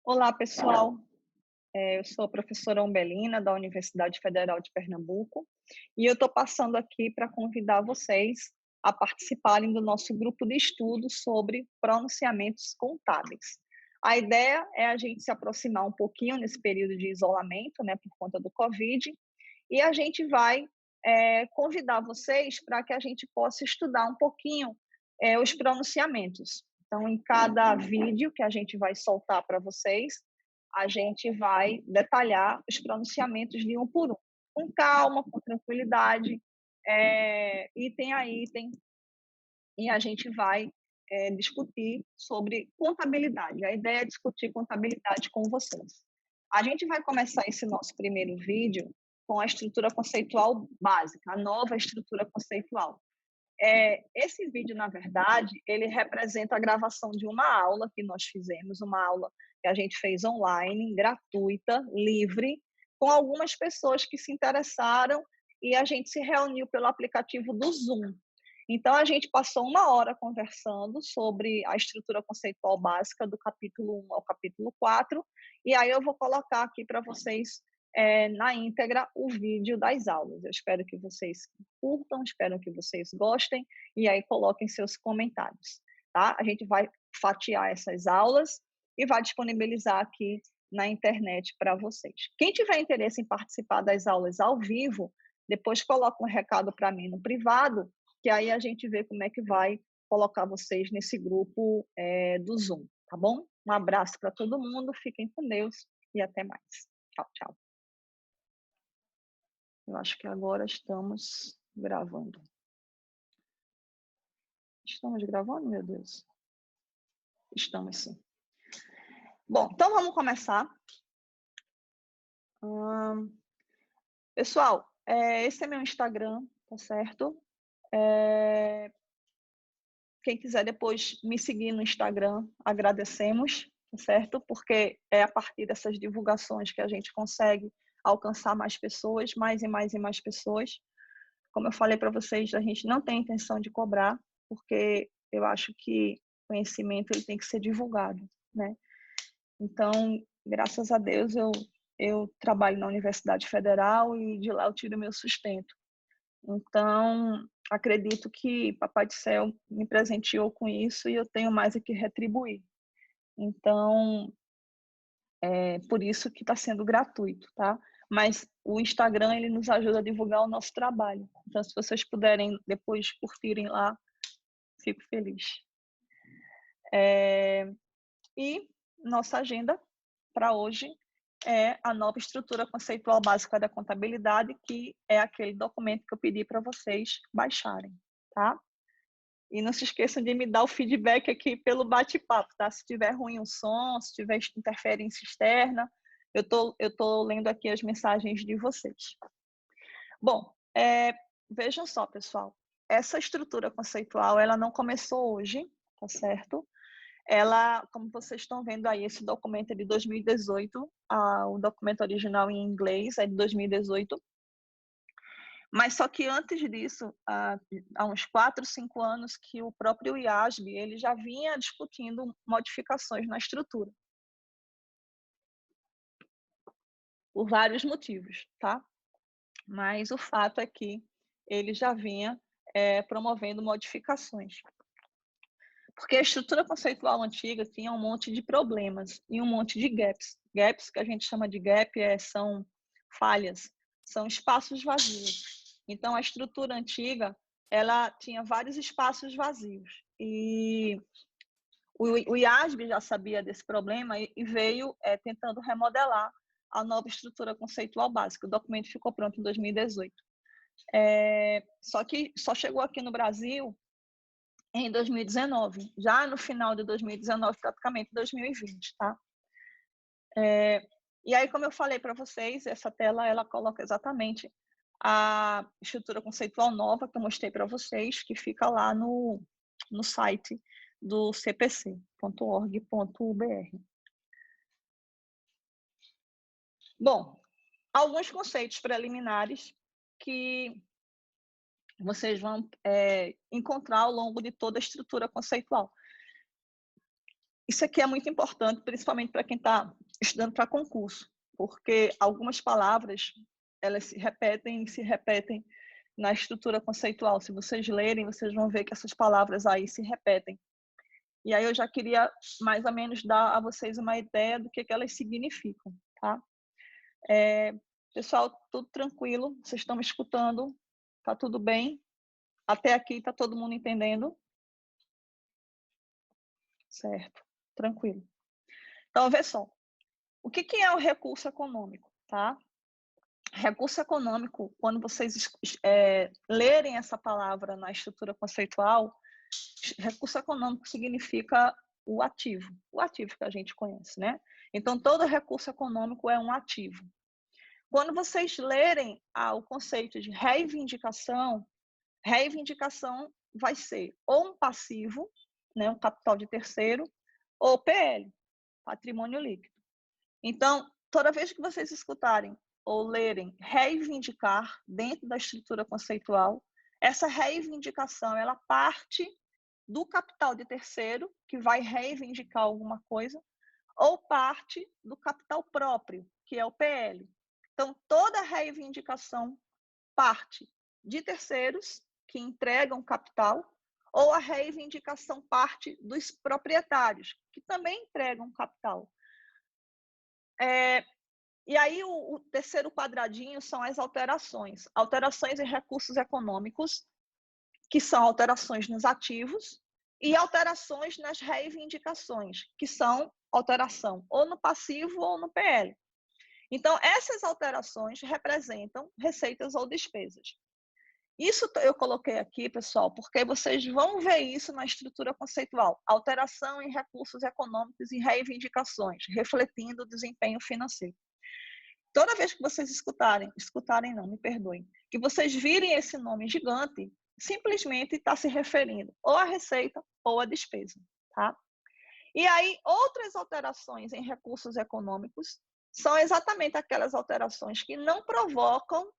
Olá, pessoal. Eu sou a professora Umbelina, da Universidade Federal de Pernambuco, e eu estou passando aqui para convidar vocês a participarem do nosso grupo de estudo sobre pronunciamentos contábeis. A ideia é a gente se aproximar um pouquinho nesse período de isolamento, né, por conta do Covid, e a gente vai convidar vocês para que a gente possa estudar um pouquinho os pronunciamentos. Então, em cada vídeo que a gente vai soltar para vocês, a gente vai detalhar os pronunciamentos de um por um, com calma, com tranquilidade, item a item, e a gente vai discutir sobre contabilidade. A ideia é discutir contabilidade com vocês. A gente vai começar esse nosso primeiro vídeo com a estrutura conceitual básica, a nova estrutura conceitual. Esse vídeo, na verdade, ele representa a gravação de uma aula que nós fizemos, uma aula que a gente fez online, gratuita, livre, com algumas pessoas que se interessaram e a gente se reuniu pelo aplicativo do Zoom. Então, a gente passou uma hora conversando sobre a estrutura conceitual básica do capítulo 1 ao capítulo 4, e aí eu vou colocar aqui para vocês, na íntegra, o vídeo das aulas. Eu espero que vocês curtam, espero que vocês gostem, e aí coloquem seus comentários, tá? A gente vai fatiar essas aulas e vai disponibilizar aqui na internet para vocês. Quem tiver interesse em participar das aulas ao vivo, depois coloca um recado para mim no privado, que aí a gente vê como é que vai colocar vocês nesse grupo do Zoom, tá bom? Um abraço para todo mundo, fiquem com Deus e até mais. Tchau, tchau. Eu acho que agora estamos gravando. Estamos gravando, meu Deus? Estamos sim. Bom, então vamos começar. Pessoal, esse é meu Instagram, tá certo? Quem quiser depois me seguir no Instagram, agradecemos, tá certo? Porque é a partir dessas divulgações que a gente consegue alcançar mais pessoas, mais e mais e mais pessoas. Como eu falei para vocês, a gente não tem intenção de cobrar, porque eu acho que conhecimento ele tem que ser divulgado, né? Então, graças a Deus, eu trabalho na Universidade Federal e de lá eu tiro meu sustento. Então, acredito que Papai do Céu me presenteou com isso e eu tenho mais a que retribuir. Então, é por isso que está sendo gratuito, tá? Mas o Instagram, ele nos ajuda a divulgar o nosso trabalho. Então, se vocês puderem depois curtirem lá, fico feliz. E nossa agenda para hoje é a nova estrutura conceitual básica da contabilidade, que é aquele documento que eu pedi para vocês baixarem, tá? E não se esqueçam de me dar o feedback aqui pelo bate-papo, tá? Se tiver ruim o som, se tiver interferência externa, eu tô lendo aqui as mensagens de vocês. Bom, vejam só, pessoal. Essa estrutura conceitual, ela não começou hoje, tá certo? Ela, como vocês estão vendo aí, esse documento é de 2018, o documento original em inglês é de 2018, mas só que antes disso, há uns 4, 5 anos, que o próprio IASB ele já vinha discutindo modificações na estrutura, por vários motivos, tá? Mas o fato é que ele já vinha promovendo modificações. Porque a estrutura conceitual antiga tinha um monte de problemas e um monte de gaps. Gaps, que a gente chama de gap, são falhas, são espaços vazios. Então, a estrutura antiga, ela tinha vários espaços vazios. E o IASB já sabia desse problema e veio tentando remodelar a nova estrutura conceitual básica. O documento ficou pronto em 2018. Só que só chegou aqui no Brasil em 2019, já no final de 2019, praticamente 2020, tá? E aí, como eu falei para vocês, essa tela, ela coloca exatamente a estrutura conceitual nova que eu mostrei para vocês, que fica lá no site do cpc.org.br. Bom, alguns conceitos preliminares que vocês vão encontrar ao longo de toda a estrutura conceitual. Isso aqui é muito importante, principalmente para quem está estudando para concurso, porque algumas palavras, elas se repetem na estrutura conceitual. Se vocês lerem, vocês vão ver que essas palavras aí se repetem. E aí eu já queria mais ou menos dar a vocês uma ideia do que elas significam, tá? Pessoal, tudo tranquilo? Vocês estão me escutando? Tá tudo bem? Até aqui tá todo mundo entendendo? Certo, tranquilo. Então, vê só. O que é o recurso econômico, tá? Recurso econômico, quando vocês lerem essa palavra na estrutura conceitual, recurso econômico significa o ativo que a gente conhece, né? Então, todo recurso econômico é um ativo. Quando vocês lerem o conceito de reivindicação vai ser ou um passivo, né, um capital de terceiro, ou PL, patrimônio líquido. Então, toda vez que vocês escutarem ou lerem reivindicar dentro da estrutura conceitual, essa reivindicação ela parte do capital de terceiro, que vai reivindicar alguma coisa, ou parte do capital próprio, que é o PL. Então, toda reivindicação parte de terceiros, que entregam capital, ou a reivindicação parte dos proprietários, que também entregam capital. E aí, o terceiro quadradinho são as alterações. Alterações em recursos econômicos, que são alterações nos ativos, e alterações nas reivindicações, que são alteração ou no passivo ou no PL. Então, essas alterações representam receitas ou despesas. Isso eu coloquei aqui, pessoal, porque vocês vão ver isso na estrutura conceitual. Alteração em recursos econômicos e reivindicações, refletindo o desempenho financeiro. Toda vez que vocês escutarem não, me perdoem, que vocês virem esse nome gigante, simplesmente está se referindo ou à receita ou à despesa, tá? E aí, outras alterações em recursos econômicos são exatamente aquelas alterações que não provocam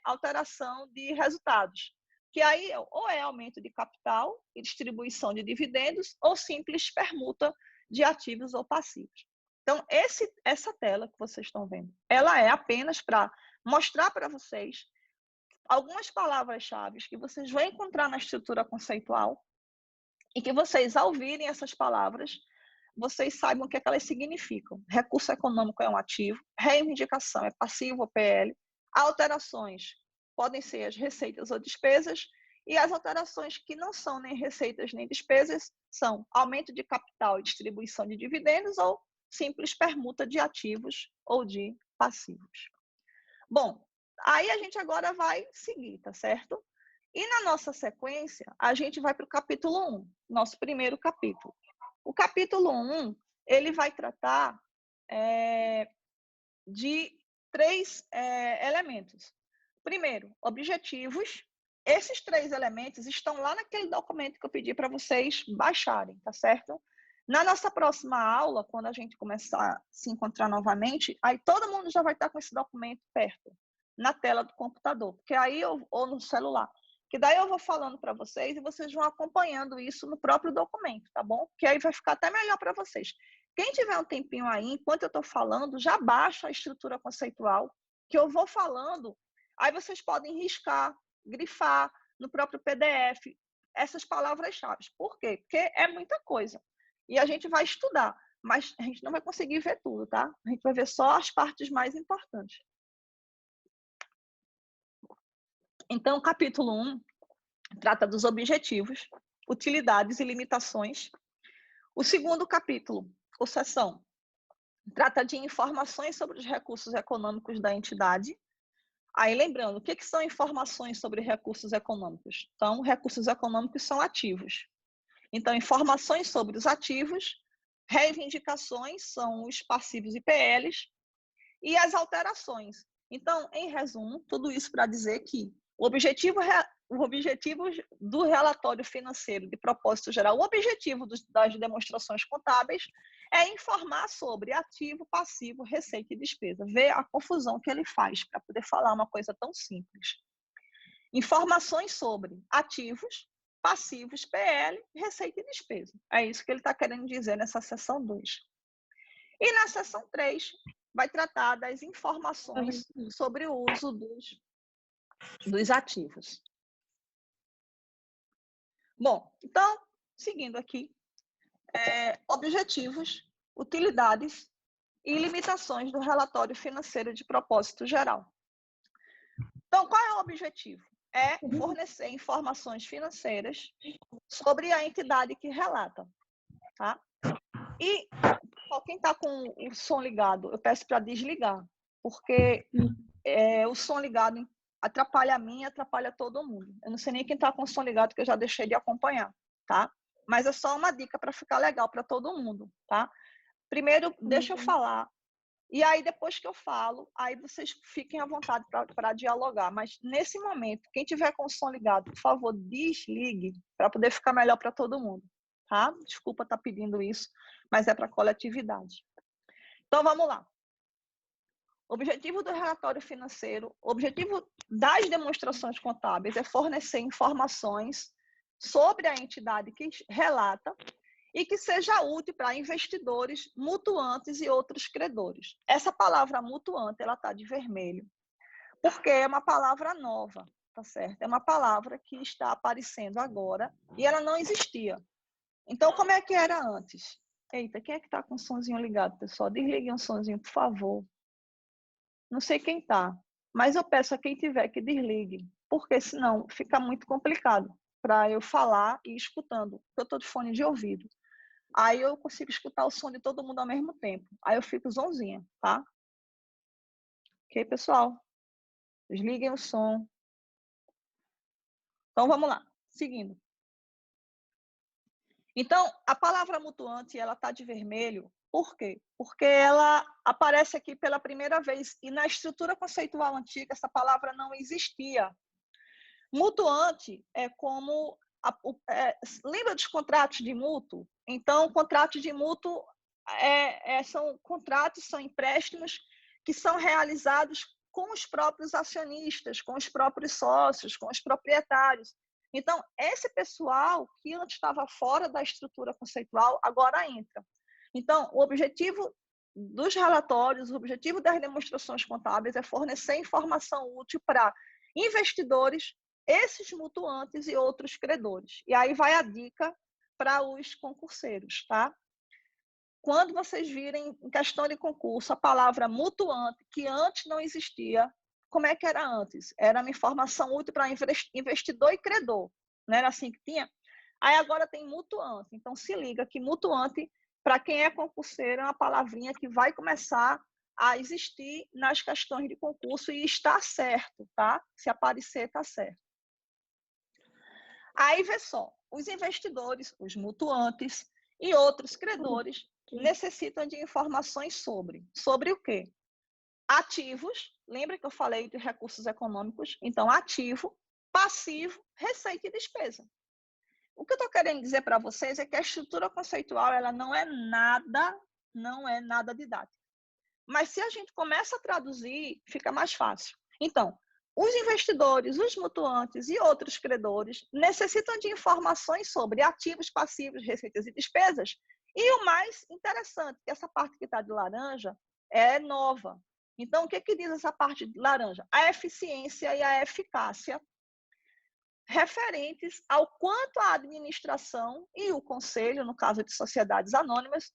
alteração de resultados, que aí ou é aumento de capital e distribuição de dividendos ou simples permuta de ativos ou passivos. Então, essa tela que vocês estão vendo, ela é apenas para mostrar para vocês algumas palavras-chave que vocês vão encontrar na estrutura conceitual e que vocês, ao ouvirem essas palavras, vocês saibam o que elas significam. Recurso econômico é um ativo, reivindicação é passivo ou PL, alterações podem ser as receitas ou despesas, e as alterações que não são nem receitas nem despesas são aumento de capital e distribuição de dividendos ou simples permuta de ativos ou de passivos. Bom, aí a gente agora vai seguir, tá certo? E na nossa sequência, a gente vai para o capítulo 1, nosso primeiro capítulo. O capítulo 1, ele vai tratar de 3 elementos. Primeiro, objetivos. Esses 3 elementos estão lá naquele documento que eu pedi para vocês baixarem, tá certo? Na nossa próxima aula, quando a gente começar a se encontrar novamente, aí todo mundo já vai estar com esse documento perto, na tela do computador, porque aí ou no celular. Que daí eu vou falando para vocês e vocês vão acompanhando isso no próprio documento, tá bom? Que aí vai ficar até melhor para vocês. Quem tiver um tempinho aí, enquanto eu estou falando, já baixa a estrutura conceitual, que eu vou falando, aí vocês podem riscar, grifar no próprio PDF essas palavras-chave. Por quê? Porque é muita coisa. E a gente vai estudar, mas a gente não vai conseguir ver tudo, tá? A gente vai ver só as partes mais importantes. Então, o capítulo 1 trata dos objetivos, utilidades e limitações. O segundo capítulo, ou seção, trata de informações sobre os recursos econômicos da entidade. Aí, lembrando, o que são informações sobre recursos econômicos? Então, recursos econômicos são ativos. Então, informações sobre os ativos, reivindicações são os passivos e PLs, e as alterações. Então, em resumo, tudo isso para dizer que o objetivo do relatório financeiro de propósito geral, o objetivo das demonstrações contábeis é informar sobre ativo, passivo, receita e despesa. Ver a confusão que ele faz para poder falar uma coisa tão simples. Informações sobre ativos, passivos, PL, receita e despesa. É isso que ele está querendo dizer nessa seção 2. E na seção 3, vai tratar das informações sobre o uso dos ativos. Bom, então, seguindo aqui, objetivos, utilidades e limitações do relatório financeiro de propósito geral. Então, qual é o objetivo? É fornecer informações financeiras sobre a entidade que relata, tá? E quem está com o som ligado, eu peço para desligar, porque o som ligado atrapalha a mim e atrapalha todo mundo. Eu não sei nem quem está com o som ligado, que eu já deixei de acompanhar, tá? Mas é só uma dica para ficar legal para todo mundo, tá? Primeiro, deixa eu falar. E aí, depois que eu falo, aí vocês fiquem à vontade para dialogar. Mas, nesse momento, quem tiver com o som ligado, por favor, desligue para poder ficar melhor para todo mundo, tá? Desculpa estar pedindo isso, mas é para a coletividade. Então, vamos lá. O objetivo do relatório financeiro, o objetivo das demonstrações contábeis é fornecer informações sobre a entidade que relata e que seja útil para investidores, mutuantes e outros credores. Essa palavra mutuante, ela está de vermelho, porque é uma palavra nova, tá certo? É uma palavra que está aparecendo agora e ela não existia. Então, como é que era antes? Eita, quem é que está com o sonzinho ligado, pessoal? Desliguem um sonzinho, por favor. Não sei quem está, mas eu peço a quem tiver que desligue, porque senão fica muito complicado para eu falar e ir escutando. Eu estou de fone de ouvido. Aí eu consigo escutar o som de todo mundo ao mesmo tempo. Aí eu fico zonzinha, tá? Ok, pessoal? Desliguem o som. Então, vamos lá. Seguindo. Então, a palavra mutuante, ela está de vermelho. Por quê? Porque ela aparece aqui pela primeira vez. E na estrutura conceitual antiga, essa palavra não existia. Mutuante é como... lembra dos contratos de mútuo? Então, contratos de mútuo são contratos, são empréstimos que são realizados com os próprios acionistas, com os próprios sócios, com os proprietários. Então, esse pessoal que antes estava fora da estrutura conceitual, agora entra. Então, o objetivo dos relatórios, o objetivo das demonstrações contábeis é fornecer informação útil para investidores, esses mutuantes e outros credores. E aí vai a dica para os concurseiros, tá? Quando vocês virem em questão de concurso a palavra mutuante, que antes não existia, como é que era antes? Era uma informação útil para investidor e credor, não era assim que tinha? Aí agora tem mutuante, então se liga que mutuante, para quem é concurseiro, é uma palavrinha que vai começar a existir nas questões de concurso e está certo, tá? Se aparecer, está certo. Aí vê só, os investidores, os mutuantes e outros credores necessitam de informações sobre o quê? Ativos, lembra que eu falei de recursos econômicos? Então, ativo, passivo, receita e despesa. O que eu estou querendo dizer para vocês é que a estrutura conceitual ela não é nada didática. Mas se a gente começa a traduzir, fica mais fácil. Então, os investidores, os mutuantes e outros credores necessitam de informações sobre ativos, passivos, receitas e despesas. E o mais interessante, que essa parte que está de laranja é nova. Então, o que diz essa parte de laranja? A eficiência e a eficácia referentes ao quanto a administração e o conselho, no caso de sociedades anônimas,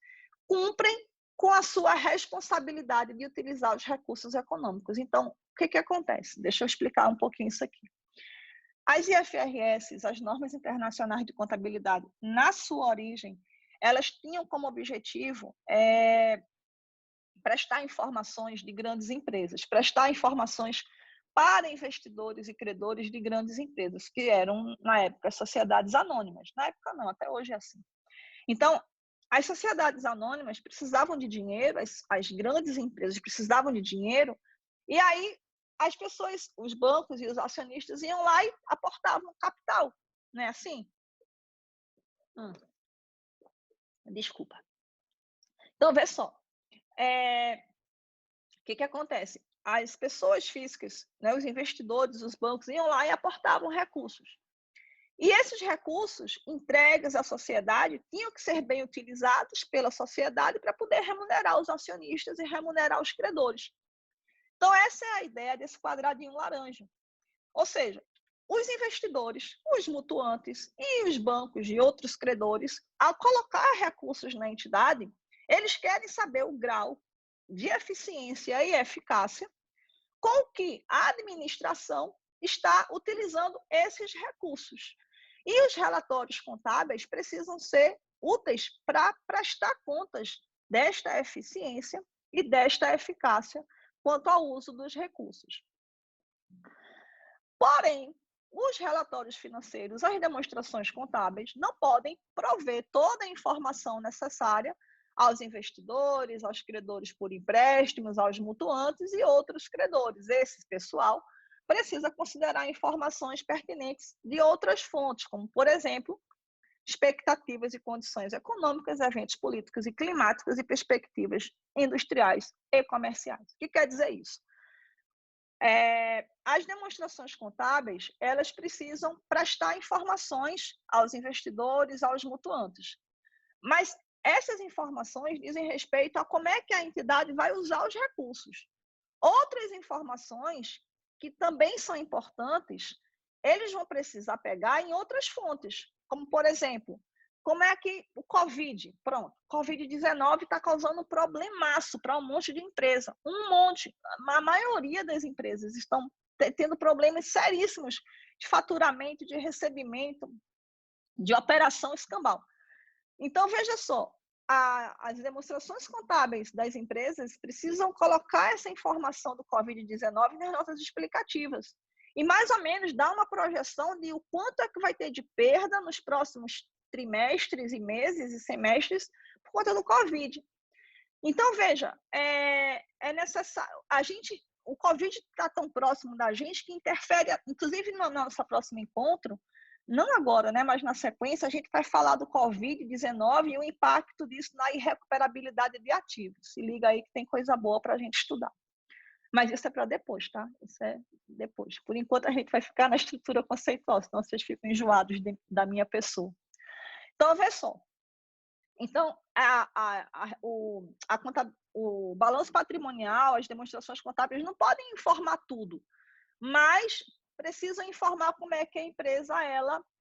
cumprem com a sua responsabilidade de utilizar os recursos econômicos. Então, o que acontece? Deixa eu explicar um pouquinho isso aqui. As IFRS, as normas internacionais de contabilidade, na sua origem, elas tinham como objetivo prestar informações de grandes empresas, prestar informações para investidores e credores de grandes empresas, que eram, na época, sociedades anônimas. Na época não, até hoje é assim. Então, as sociedades anônimas precisavam de dinheiro, as grandes empresas precisavam de dinheiro, e aí as pessoas, os bancos e os acionistas iam lá e aportavam capital, não é assim? Desculpa. Então, vê só. O que acontece? As pessoas físicas, né, os investidores, os bancos, iam lá e aportavam recursos. E esses recursos entregues à sociedade tinham que ser bem utilizados pela sociedade para poder remunerar os acionistas e remunerar os credores. Então, essa é a ideia desse quadradinho laranja. Ou seja, os investidores, os mutuantes e os bancos e outros credores, ao colocar recursos na entidade, eles querem saber o grau de eficiência e eficácia com que a administração está utilizando esses recursos. E os relatórios contábeis precisam ser úteis para prestar contas desta eficiência e desta eficácia quanto ao uso dos recursos. Porém, os relatórios financeiros, as demonstrações contábeis, não podem prover toda a informação necessária aos investidores, aos credores por empréstimos, aos mutuantes e outros credores. Esse pessoal precisa considerar informações pertinentes de outras fontes, como, por exemplo, expectativas e condições econômicas, eventos políticos e climáticos e perspectivas industriais e comerciais. O que quer dizer isso? As demonstrações contábeis, elas precisam prestar informações aos investidores, aos mutuantes. Mas essas informações dizem respeito a como é que a entidade vai usar os recursos. Outras informações que também são importantes, eles vão precisar pegar em outras fontes, como, por exemplo, como é que o Covid-19 está causando um problemaço para um monte de empresa. Um monte. A maioria das empresas estão tendo problemas seríssimos de faturamento, de recebimento, de operação escambau. Então, veja só, as demonstrações contábeis das empresas precisam colocar essa informação do Covid-19 nas notas explicativas e, mais ou menos, dar uma projeção de o quanto é que vai ter de perda nos próximos trimestres e meses e semestres por conta do Covid. Então, veja, é necessário... O Covid está tão próximo da gente que interfere, inclusive no nosso próximo encontro, não agora, né, mas na sequência, a gente vai falar do Covid-19 e o impacto disso na irrecuperabilidade de ativos. Se liga aí que tem coisa boa para a gente estudar. Mas isso é para depois, tá? Isso é depois. Por enquanto, a gente vai ficar na estrutura conceitual, senão vocês ficam enjoados da minha pessoa. Então, vê só. Então, o balanço patrimonial, as demonstrações contábeis não podem informar tudo, mas precisam informar como é que a empresa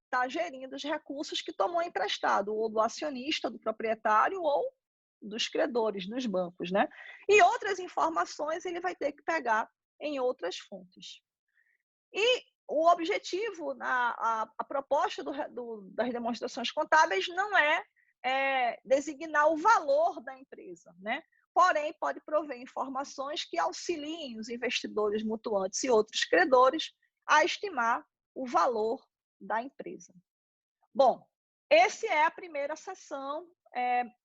está gerindo os recursos que tomou emprestado, ou do acionista, do proprietário, ou dos credores, dos bancos, né? E outras informações ele vai ter que pegar em outras fontes. E o objetivo, a proposta das demonstrações contábeis não é designar o valor da empresa, né? Porém, pode prover informações que auxiliem os investidores mutuantes e outros credores a estimar o valor da empresa. Bom, essa é a primeira sessão,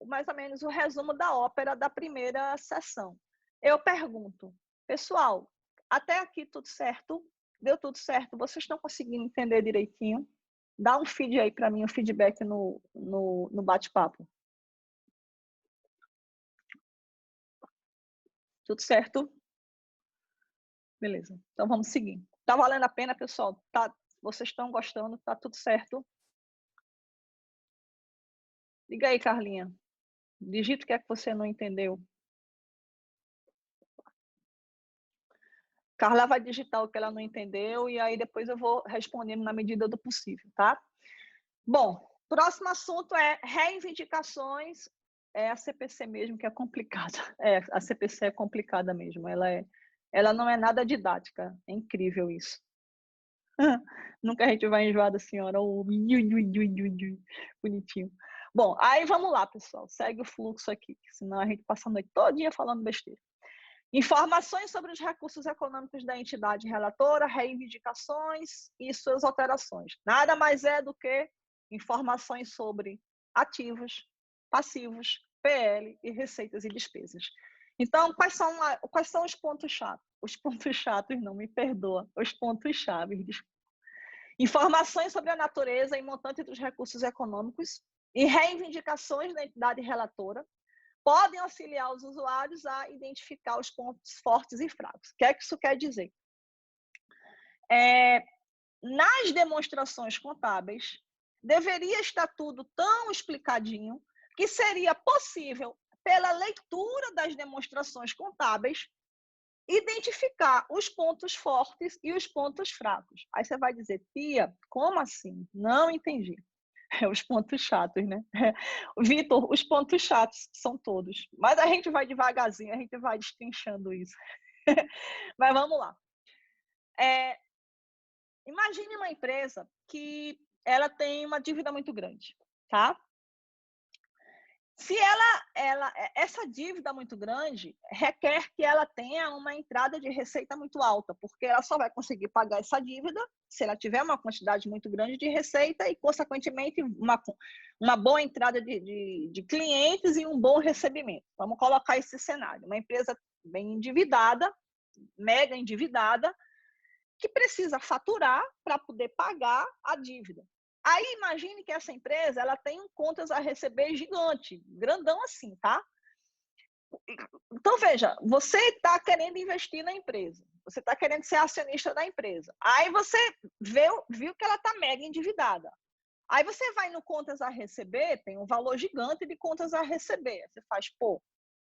mais ou menos o resumo da ópera da primeira sessão. Eu pergunto, pessoal, até aqui tudo certo? Deu tudo certo? Vocês estão conseguindo entender direitinho? Dá um feed aí para mim, um feedback no bate-papo. Tudo certo? Beleza. Então vamos seguir. Tá valendo a pena, pessoal? Tá, vocês estão gostando? Tá tudo certo? Liga aí, Carlinha. Digita o que é que você não entendeu. Carla vai digitar o que ela não entendeu e aí depois eu vou respondendo na medida do possível, tá? Bom, próximo assunto é reivindicações. É a CPC mesmo que é complicada. A CPC é complicada mesmo. Ela não é nada didática. É incrível isso. Nunca a gente vai enjoar da senhora. Bonitinho. Bom, aí vamos lá, pessoal. Segue o fluxo aqui, senão a gente passa a noite todinha falando besteira. Informações sobre os recursos econômicos da entidade relatora, reivindicações e suas alterações. Nada mais é do que informações sobre ativos, passivos, PL e receitas e despesas. Então, quais são os pontos chatos? Os pontos chatos, não me perdoa, os pontos chaves. Informações sobre a natureza e montante dos recursos econômicos e reivindicações da entidade relatora podem auxiliar os usuários a identificar os pontos fortes e fracos. O que é que isso quer dizer? nas demonstrações contábeis, deveria estar tudo tão explicadinho que seria possível, pela leitura das demonstrações contábeis, identificar os pontos fortes e os pontos fracos. Aí você vai dizer, tia, como assim? Não entendi. Os pontos chatos, né? Vitor, os pontos chatos são todos. Mas a gente vai devagarzinho, a gente vai destrinchando isso. Mas vamos lá. Imagine uma empresa que ela tem uma dívida muito grande, tá? Se essa dívida muito grande requer que ela tenha uma entrada de receita muito alta, porque ela só vai conseguir pagar essa dívida se ela tiver uma quantidade muito grande de receita e, consequentemente, uma boa entrada de clientes e um bom recebimento. Vamos colocar esse cenário. Uma empresa bem endividada, mega endividada, que precisa faturar para poder pagar a dívida. Aí imagine que essa empresa ela tem um contas a receber gigante, grandão assim, tá? Então veja, você está querendo investir na empresa, você está querendo ser acionista da empresa. Aí você viu que ela está mega endividada. Aí você vai no contas a receber, tem um valor gigante de contas a receber. Você faz, pô,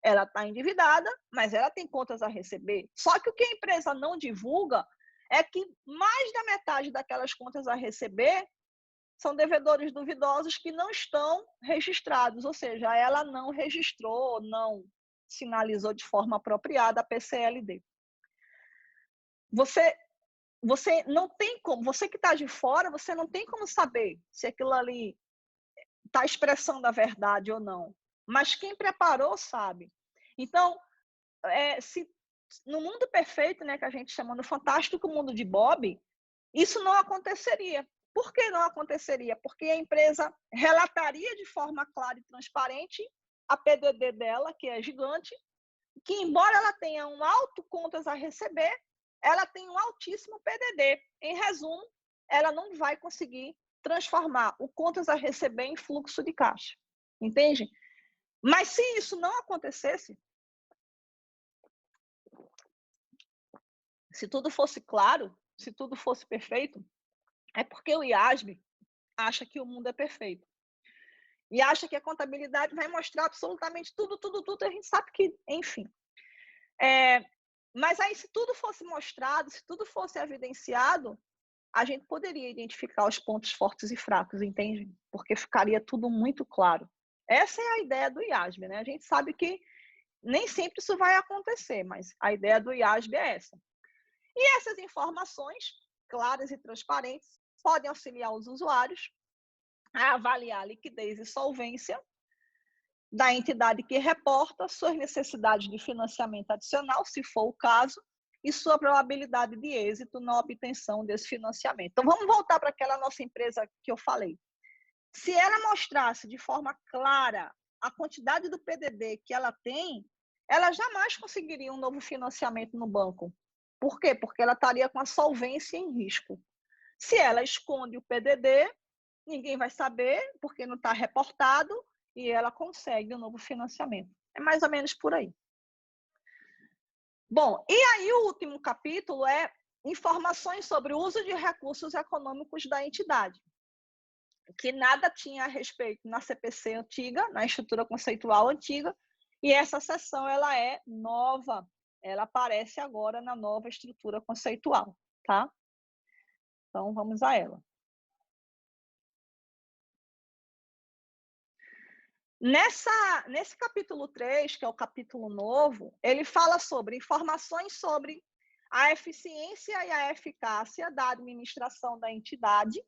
ela está endividada, mas ela tem contas a receber. Só que o que a empresa não divulga é que mais da metade daquelas contas a receber são devedores duvidosos que não estão registrados, ou seja, ela não registrou, não sinalizou de forma apropriada a PCLD. Você não tem como, você que está de fora, você não tem como saber se aquilo ali está expressando a verdade ou não. Mas quem preparou sabe. Então, se no mundo perfeito, né, que a gente chama no fantástico mundo de Bob, isso não aconteceria. Por que não aconteceria? Porque a empresa relataria de forma clara e transparente a PDD dela, que é gigante, que embora ela tenha um alto contas a receber, ela tem um altíssimo PDD. Em resumo, ela não vai conseguir transformar o contas a receber em fluxo de caixa. Entende? Mas se isso não acontecesse, se tudo fosse claro, se tudo fosse perfeito, é porque o IASB acha que o mundo é perfeito. E acha que a contabilidade vai mostrar absolutamente tudo, tudo, tudo. A gente sabe que, enfim. Mas aí, se tudo fosse mostrado, se tudo fosse evidenciado, a gente poderia identificar os pontos fortes e fracos, entende? Porque ficaria tudo muito claro. Essa é a ideia do IASB, né? A gente sabe que nem sempre isso vai acontecer, mas a ideia do IASB é essa. E essas informações, claras e transparentes, podem auxiliar os usuários a avaliar a liquidez e solvência da entidade que reporta suas necessidades de financiamento adicional, se for o caso, e sua probabilidade de êxito na obtenção desse financiamento. Então, vamos voltar para aquela nossa empresa que eu falei. Se ela mostrasse de forma clara a quantidade do PDD que ela tem, ela jamais conseguiria um novo financiamento no banco. Por quê? Porque ela estaria com a solvência em risco. Se ela esconde o PDD, ninguém vai saber, porque não está reportado, e ela consegue um novo financiamento. É mais ou menos por aí. Bom, e aí o último capítulo é informações sobre o uso de recursos econômicos da entidade, que nada tinha a respeito na CPC antiga, na estrutura conceitual antiga, e essa seção ela é nova, ela aparece agora na nova estrutura conceitual, tá? Então, vamos a ela. Nesse capítulo 3, que é o capítulo novo, ele fala sobre informações sobre a eficiência e a eficácia da administração da entidade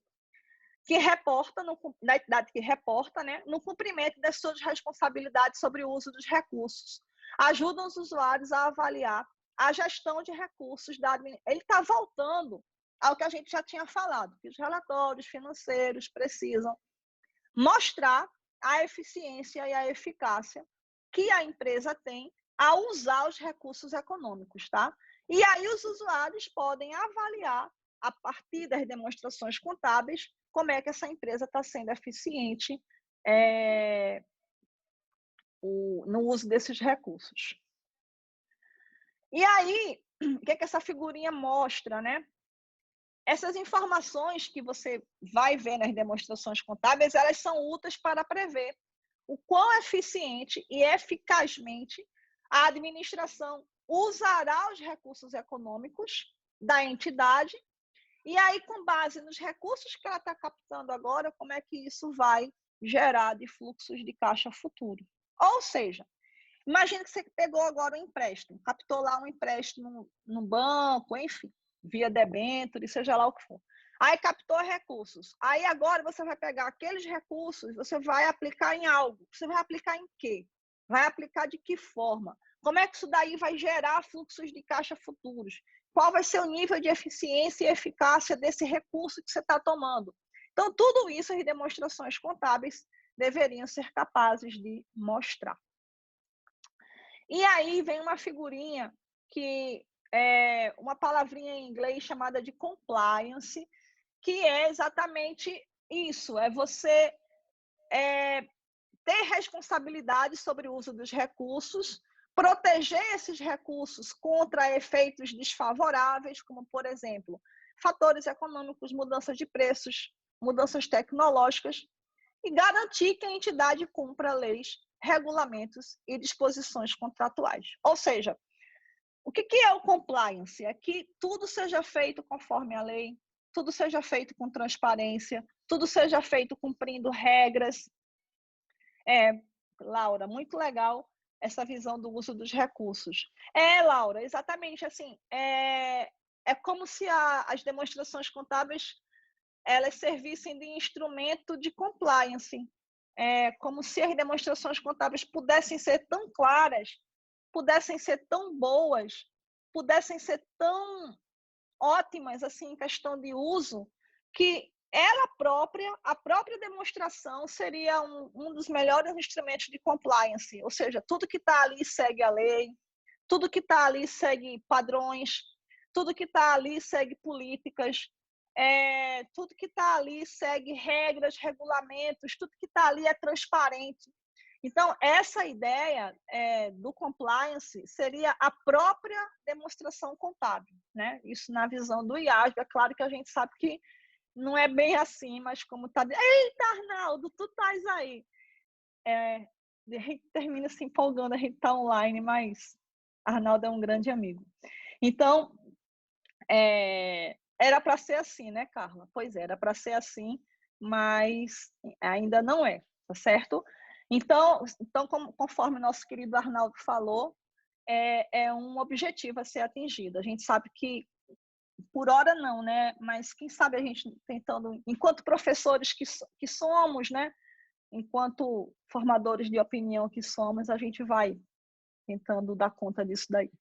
que reporta, da entidade que reporta, né, no cumprimento das suas responsabilidades sobre o uso dos recursos. Ajudam os usuários a avaliar a gestão de recursos da administração. Ele está voltando ao que a gente já tinha falado, que os relatórios financeiros precisam mostrar a eficiência e a eficácia que a empresa tem ao usar os recursos econômicos, tá? E aí os usuários podem avaliar, a partir das demonstrações contábeis, como é que essa empresa está sendo eficiente no uso desses recursos. E aí, o que essa figurinha mostra, né? Essas informações que você vai ver nas demonstrações contábeis, elas são úteis para prever o quão eficiente e eficazmente a administração usará os recursos econômicos da entidade, e aí, com base nos recursos que ela está captando agora, como é que isso vai gerar de fluxos de caixa futuro. Ou seja, imagina que você pegou agora um empréstimo, captou lá um empréstimo no banco, enfim, via debênture, seja lá o que for. Aí captou recursos. Aí agora você vai pegar aqueles recursos, você vai aplicar em algo. Você vai aplicar em quê? Vai aplicar de que forma? Como é que isso daí vai gerar fluxos de caixa futuros? Qual vai ser o nível de eficiência e eficácia desse recurso que você está tomando? Então, tudo isso as demonstrações contábeis deveriam ser capazes de mostrar. E aí vem uma figurinha que é uma palavrinha em inglês chamada de compliance, que é exatamente isso, é você ter responsabilidade sobre o uso dos recursos, proteger esses recursos contra efeitos desfavoráveis, como, por exemplo, fatores econômicos, mudanças de preços, mudanças tecnológicas, e garantir que a entidade cumpra leis, regulamentos e disposições contratuais. Ou seja, o que é o compliance? É que tudo seja feito conforme a lei, tudo seja feito com transparência, tudo seja feito cumprindo regras. Laura, muito legal essa visão do uso dos recursos. Laura, exatamente assim, é como se as demonstrações contábeis elas servissem de instrumento de compliance. Como se as demonstrações contábeis pudessem ser tão claras, pudessem ser tão boas, pudessem ser tão ótimas assim em questão de uso, que a própria demonstração seria um dos melhores instrumentos de compliance, ou seja, tudo que está ali segue a lei, tudo que está ali segue padrões, tudo que está ali segue políticas, tudo que está ali segue regras, regulamentos, tudo que está ali é transparente. Então, essa ideia do compliance seria a própria demonstração contábil, né? Isso na visão do IASB. É claro que a gente sabe que não é bem assim, mas como está... Eita, Arnaldo, tu estás aí. A gente termina se empolgando, a gente está online, mas Arnaldo é um grande amigo. Então, era para ser assim, né, Carla? Pois é, era para ser assim, mas ainda não é, tá certo? Então conforme o nosso querido Arnaldo falou, é um objetivo a ser atingido. A gente sabe que, por hora não, né? Mas quem sabe a gente tentando, enquanto professores que somos, né? Enquanto formadores de opinião que somos, a gente vai tentando dar conta disso daí.